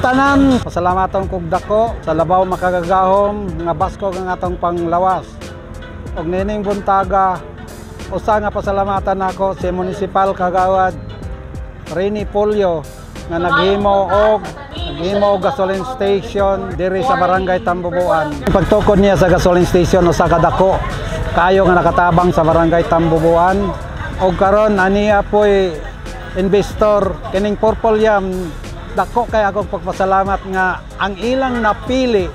tanan, pasalamaton kog dako sa labaw makagagahom nga basko nga atong panglawas. Og nining buntaga, usa nga pasalamatan nako si Municipal Kagawad Rene Polio nga naghimo og gasoline station diri sa Barangay Tambubuan. Pagtukod niya sa gasoline station usa ka dako kayo nga nakatabang sa Barangay Tambubuan. Og karon aniya po'y investor kining Purple Yam, dako kay akong pagpasalamat nga ang ilang napili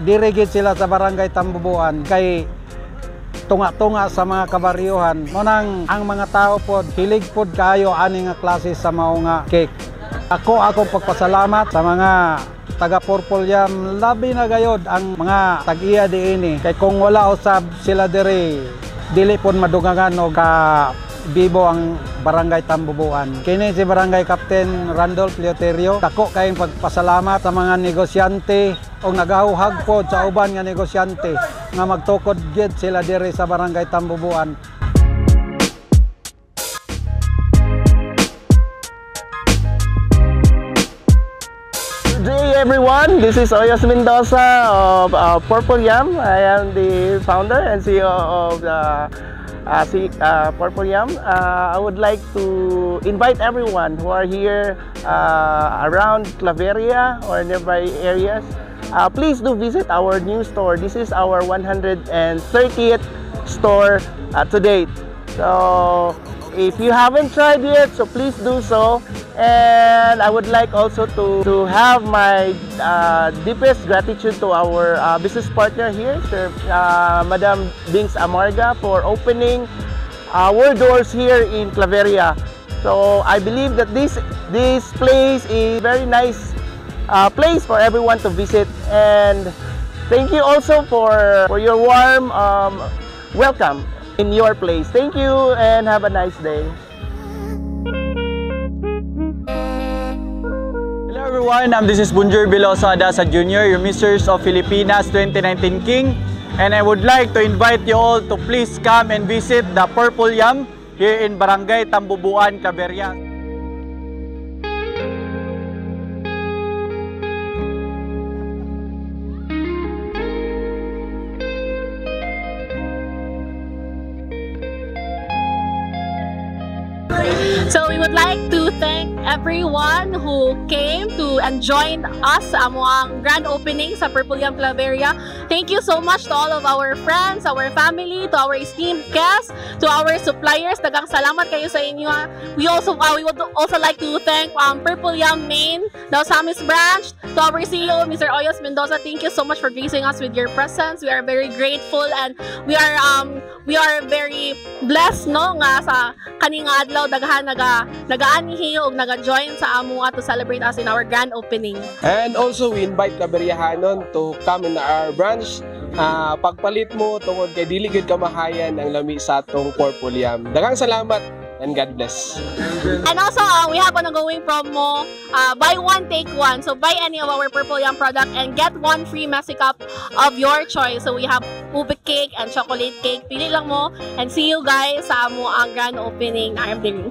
dirigid sila sa Barangay Tambubuan kay tunga-tunga sa mga kabaryuhan. Munang ang mga tao pod hilig pod kayo ani nga klase sa mao nga cake. Akong pagpasalamat sa mga taga Purple Yam, labi na gayod ang mga tag-iya diini kay kung wala usab sila diri dili pod madugangan og ka bibo ang Barangay Tambubuan. Kini si Barangay Captain Randolph Leoterio. Dako kayong pagpasalamat sa mga negosyante o nagahuhag po sa uban nga negosyante nga magtukod gid sila diri sa Barangay Tambubuan. Good day everyone, this is Oyos Mendoza of Purple Yam. I am the founder and CEO of the Purple Yam. I would like to invite everyone who are here around Claveria or nearby areas. Please do visit our new store. This is our 130th store to date. So if you haven't tried yet, so please do so. And I would like also to have my deepest gratitude to our business partner here, Sir Madam Dings Amarga, for opening our doors here in Claveria. So I believe that this place is very nice place for everyone to visit. And thank you also for your warm welcome in your place. Thank you and have a nice day. Hello everyone, this is Bunjur Biloso Adasa Jr., your Mrs. of Filipinas 2019 King, and I would like to invite you all to please come and visit the Purple Yam here in Barangay Tambubuan, Claveria. So we would like to thank everyone who came to and joined us sa amuang grand opening sa Purple Yam Claveria. Thank you so much to all of our friends, our family, to our esteemed guests, to our suppliers. Daghang salamat kayo sa inyo. We would also like to thank Purple Yam Main, the Osamis branch, to our CEO, Mr. Oyos Mendoza. Thank you so much for gracing us with your presence. We are very grateful and we are very blessed no nga sa kaning adlaw daghan nagaanihi og naga-join sa amua to celebrate us in our grand opening. And also we invite Claveriahanon to come in our branch. Pagpalit mo tungod kay dili gid kamahayan ang lami sa atong Purple Yam. Daghang salamat and God bless. And also we have an ongoing promo, buy one take one. So buy any of our Purple Yam product and get one free messy cup of your choice. So we have ube cake and chocolate cake. Pili lang mo and see you guys sa amo ang grand opening na RMD.